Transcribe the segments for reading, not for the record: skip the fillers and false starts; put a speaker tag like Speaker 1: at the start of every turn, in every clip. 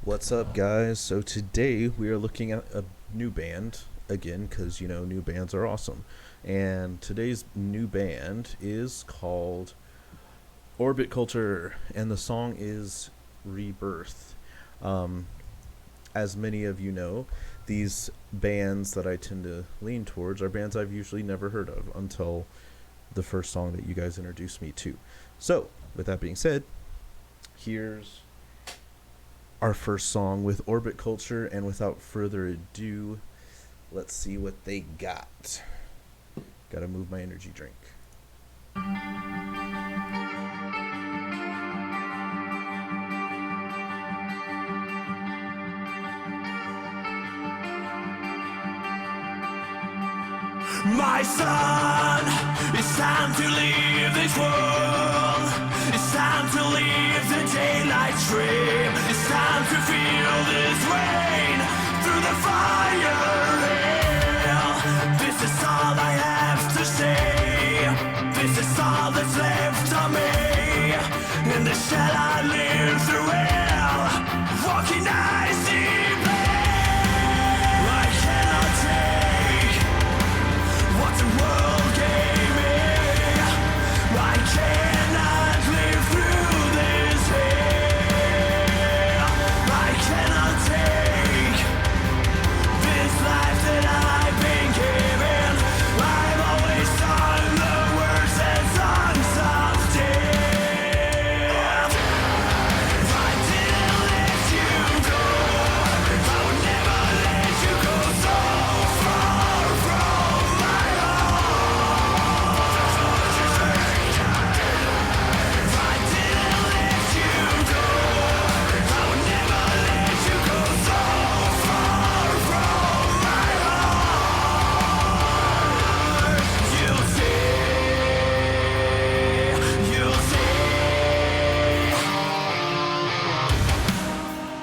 Speaker 1: What's up, guys? So today we are looking at a new band again because new bands are awesome. And today's new band is called Orbit Culture, and the song is Rebirth. Um, as many of you know, these bands that I tend to lean towards are bands I've usually never heard of until the first song that you guys introduced me to. So, with that being said, here's our first song with Orbit Culture, and without further ado, let's see what they got. Gotta move my energy drink.
Speaker 2: My son, it's time to leave this world. It's time to leave the daylight stream. It's time to feel this rain through the fire hail. This is all I have to say. This is all that's left of me. In the shell I live through hell, walking eyes deep. I cannot take what the world gave me. I cannot live through this hell. I cannot take this life that I've been given. I've always sung the words and songs of death. If I didn't let you go, I would never let you go so far from my heart. If I didn't let you go, I would never let you go so far from my heart. You'll see.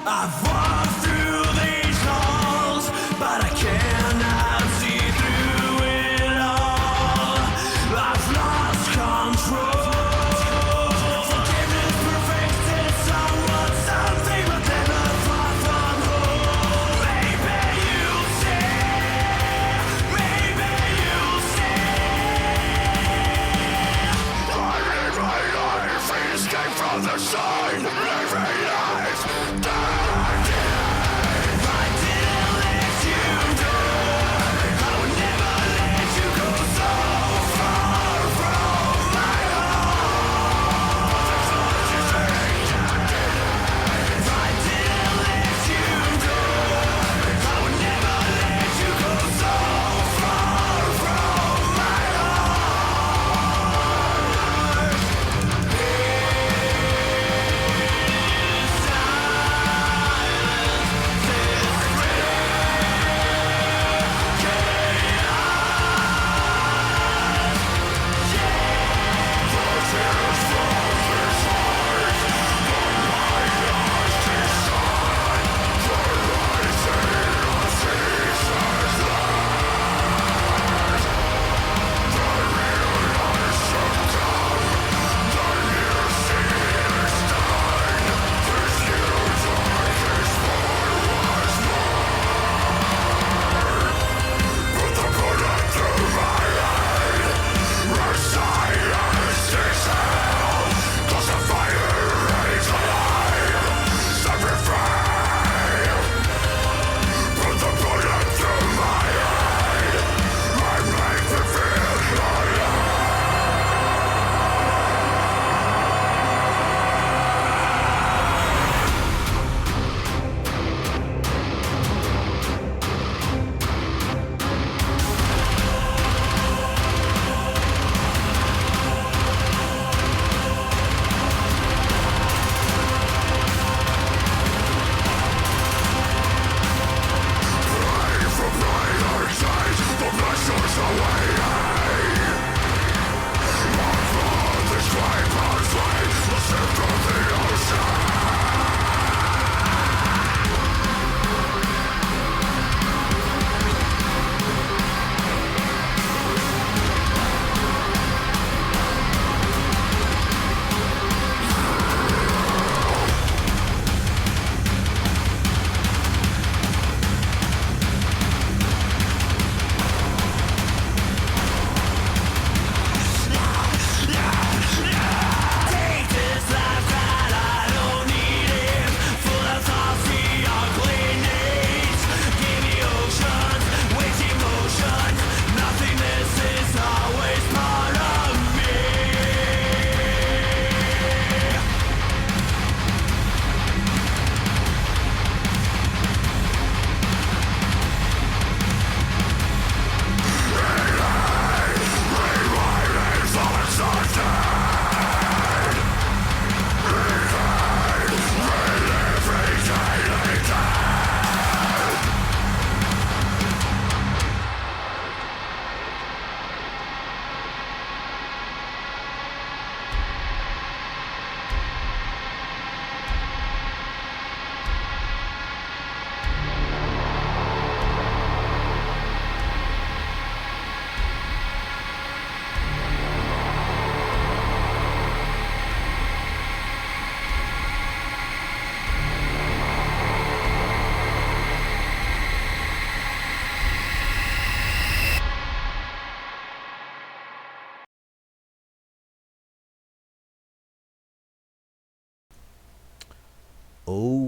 Speaker 2: I've walked through these halls, but I cannot see through it all. I've lost control. Forgiveness perfected somewhat something, but never far from home. Maybe you'll say, maybe you'll say, I live my life, free to escape from the sun, living life that I did.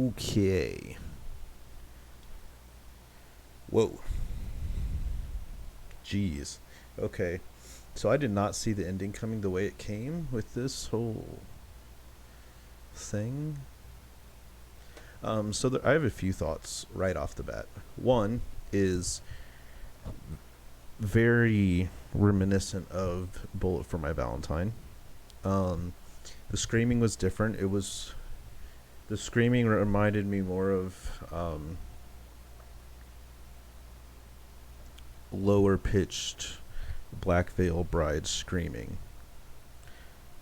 Speaker 1: Okay. Whoa. Jeez. Okay. So I did not see the ending coming the way it came with this whole thing. I have a few thoughts right off the bat. One is very reminiscent of Bullet for My Valentine. The screaming was different. The screaming reminded me more of lower pitched Black Veil Bride screaming,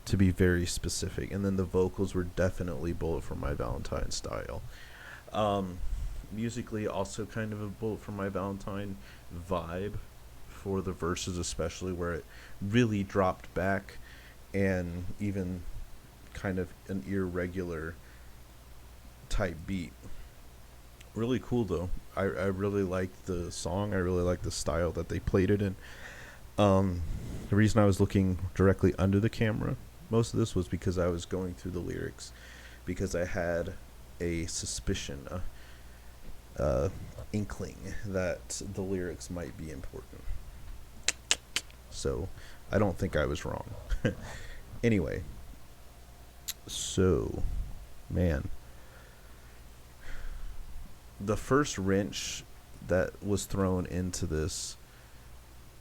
Speaker 1: to be very specific. And then the vocals were definitely Bullet for My Valentine style. Um, Musically, also kind of a Bullet for My Valentine vibe for the verses, especially where it really dropped back and even kind of an irregular type beat. Really cool though. I really liked the song. I really liked the style that they played it in. The reason I was looking directly under the camera most of this was because I was going through the lyrics, because I had a suspicion, inkling that the lyrics might be important. So I don't think I was wrong. Anyway, so man, the first wrench that was thrown into this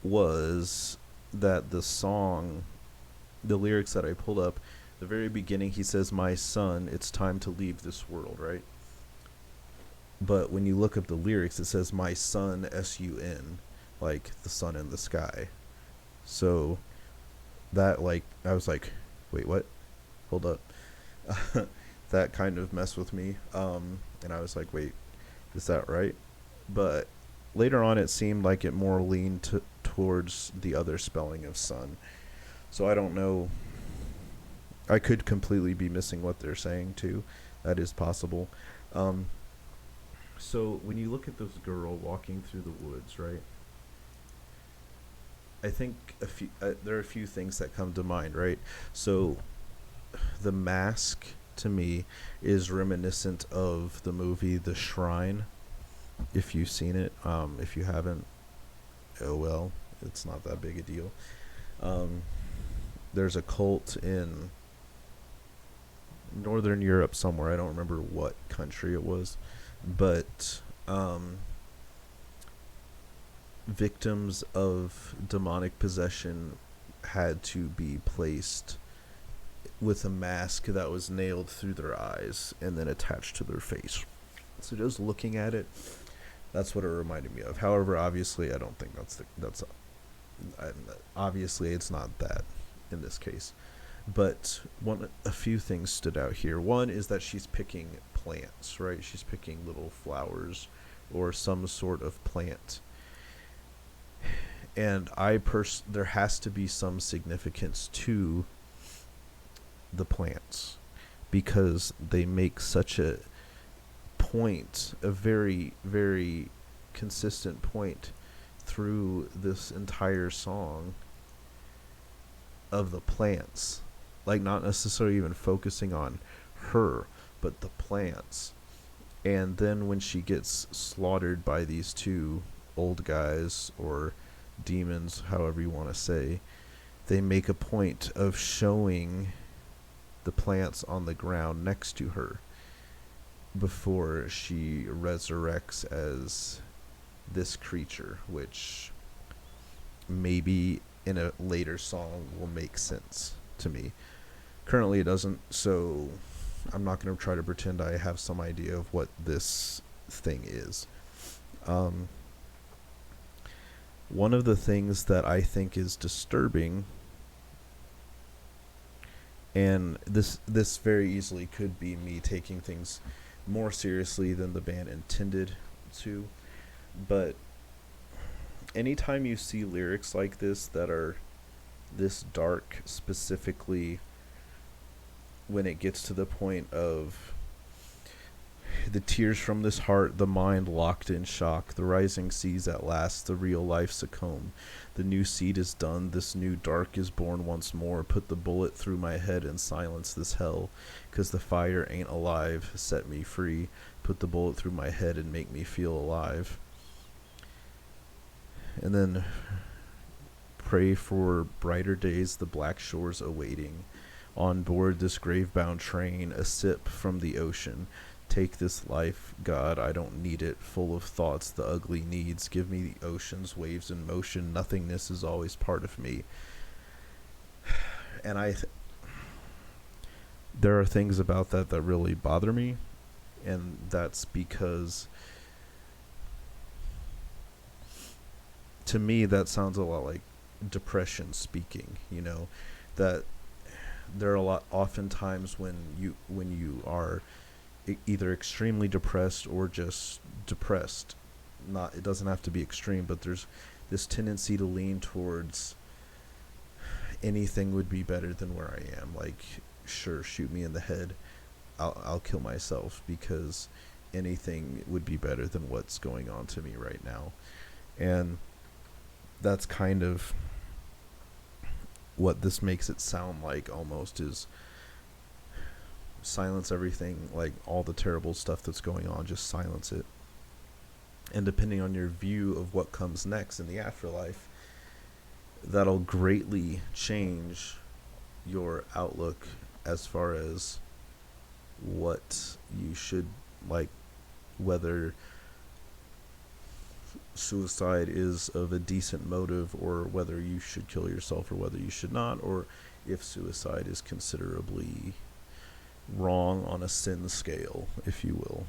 Speaker 1: was that the lyrics that I pulled up, the very beginning, he says, "My son, it's time to leave this world," right? But when you look up the lyrics, it says, "My sun, S-U-N," like the sun in the sky. So that, like, I was like, wait, what? Hold up. That kind of messed with me. And I was like, wait, is that right? But later on, it seemed like it more leaned towards the other spelling of sun. So I don't know. I could completely be missing what they're saying too. That is possible. So when you look at this girl walking through the woods, right? I think there are a few things that come to mind, right? So the mask to me is reminiscent of the movie The Shrine. If you've seen it, if you haven't, oh well, it's not that big a deal. There's a cult in Northern Europe somewhere. I don't remember what country it was, but victims of demonic possession had to be placed with a mask that was nailed through their eyes and then attached to their face. So just looking at it, that's what it reminded me of. However, obviously, I don't think obviously it's not that in this case. But a few things stood out here. One is that she's picking plants, right? She's picking little flowers or some sort of plant. And there has to be some significance to the plants, because they make such a point, a very, very consistent point through this entire song of the plants. Like, not necessarily even focusing on her, but the plants. And then when she gets slaughtered by these two old guys or demons, however you want to say, they make a point of showing the plants on the ground next to her before she resurrects as this creature, which maybe in a later song will make sense to me. Currently it doesn't, so I'm not going to try to pretend I have some idea of what this thing is. One of the things that I think is disturbing, and this very easily could be me taking things more seriously than the band intended to, but anytime you see lyrics like this that are this dark, specifically when it gets to the point of The tears from this heart, the mind locked in shock. The rising seas at last, the real life succumb. The new seed is done, this new dark is born once more. Put the bullet through my head and silence this hell. 'Cause the fire ain't alive, set me free. Put the bullet through my head and make me feel alive. And then pray for brighter days, the black shores awaiting. On board this grave-bound train, a sip from the ocean. Take this life, God, I don't need it. Full of thoughts, the ugly needs. Give me the oceans, waves in motion. Nothingness is always part of me. And there are things about that that really bother me. And that's because, to me, that sounds a lot like depression speaking, that there are a lot oftentimes when you are either extremely depressed or just depressed. Not, it doesn't have to be extreme, but there's this tendency to lean towards anything would be better than where I am. Like, sure, shoot me in the head, I'll kill myself, because anything would be better than what's going on to me right now. And that's kind of what this makes it sound like, almost, is silence everything, like all the terrible stuff that's going on, just silence it. And depending on your view of what comes next in the afterlife, that'll greatly change your outlook as far as what you should, like, whether suicide is of a decent motive, or whether you should kill yourself, or whether you should not, or if suicide is considerably wrong on a sin scale, if you will.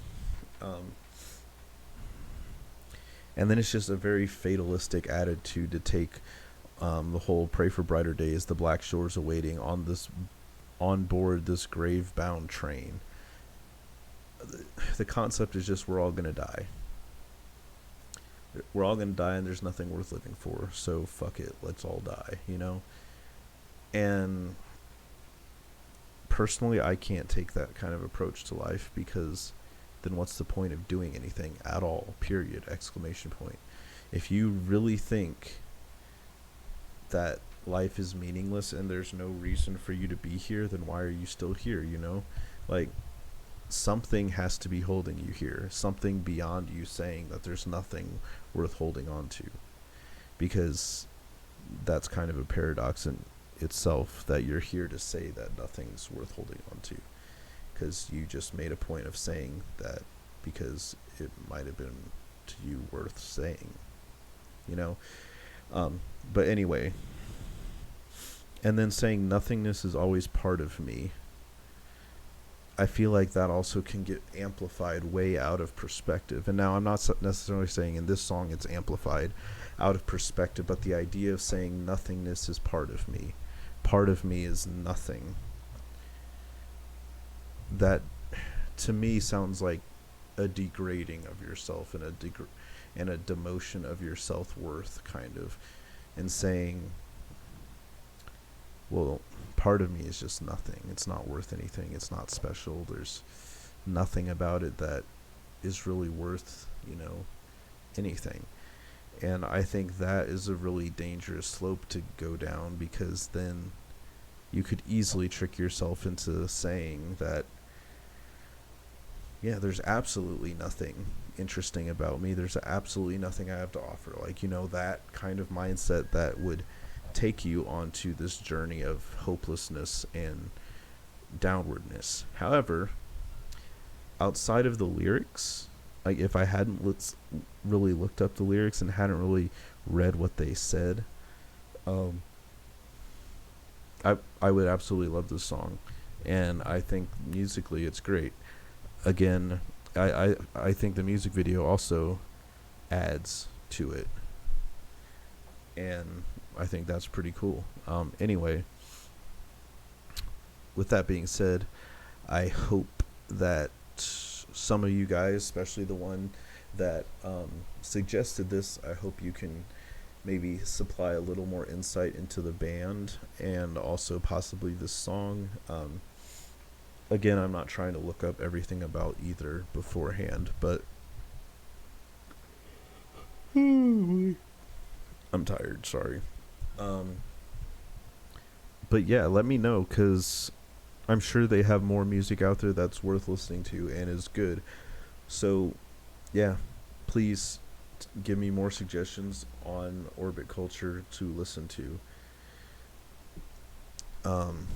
Speaker 1: And then it's just a very fatalistic attitude to take the whole pray for brighter days, the black shores awaiting, on board this grave bound train. The concept is just, we're all gonna die. We're all gonna die, and there's nothing worth living for, so fuck it, let's all die, And personally, I can't take that kind of approach to life, because then what's the point of doing anything at all, period, exclamation point. If you really think that life is meaningless and there's no reason for you to be here, then why are you still here, Like, something has to be holding you here, something beyond you saying that there's nothing worth holding on to, because that's kind of a paradox in itself, that you're here to say that nothing's worth holding on to, because you just made a point of saying that because it might have been to you worth saying, but anyway, and then saying nothingness is always part of me, I feel like that also can get amplified way out of perspective. And now I'm not necessarily saying in this song it's amplified out of perspective, but the idea of saying nothingness is part of me. Part of me is nothing. That, to me, sounds like a degrading of yourself, and a demotion of your self-worth, kind of. And saying, well, part of me is just nothing. It's not worth anything. It's not special. There's nothing about it that is really worth, anything. And I think that is a really dangerous slope to go down, because then you could easily trick yourself into saying that, yeah, there's absolutely nothing interesting about me. There's absolutely nothing I have to offer. Like, that kind of mindset that would take you onto this journey of hopelessness and downwardness. However, outside of the lyrics, like, if I hadn't really looked up the lyrics and hadn't really read what they said, I would absolutely love this song, and I think musically it's great. Again, I think the music video also adds to it, and I think that's pretty cool. Anyway, with that being said, I hope that some of you guys, especially the one that suggested this, I hope you can maybe supply a little more insight into the band, and also possibly this song. again, I'm not trying to look up everything about either beforehand, but I'm tired. Sorry. Um, but yeah, let me know because I'm sure they have more music out there that's worth listening to and is good. So yeah, please give me more suggestions on Orbit Culture to listen to. Um,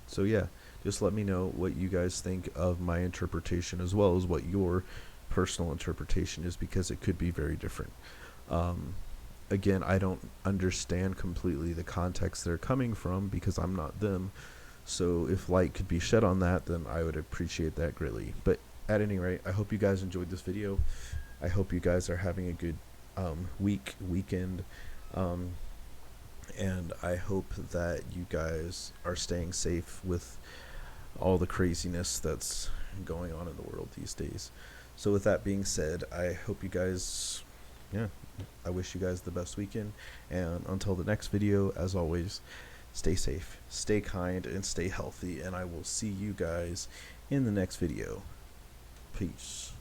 Speaker 1: so yeah, just let me know what you guys think of my interpretation as well as what your personal interpretation is because it could be very different. Um, Again, I don't understand completely the context they're coming from because I'm not them. So if light could be shed on that, then I would appreciate that greatly. But at any rate, I hope you guys enjoyed this video. I hope you guys are having a good weekend. Um, and I hope that you guys are staying safe with all the craziness that's going on in the world these days. So with that being said, I hope you guys, yeah, I wish you guys the best weekend. And until the next video, as always, stay safe, stay kind, and stay healthy. And I will see you guys in the next video. Peace.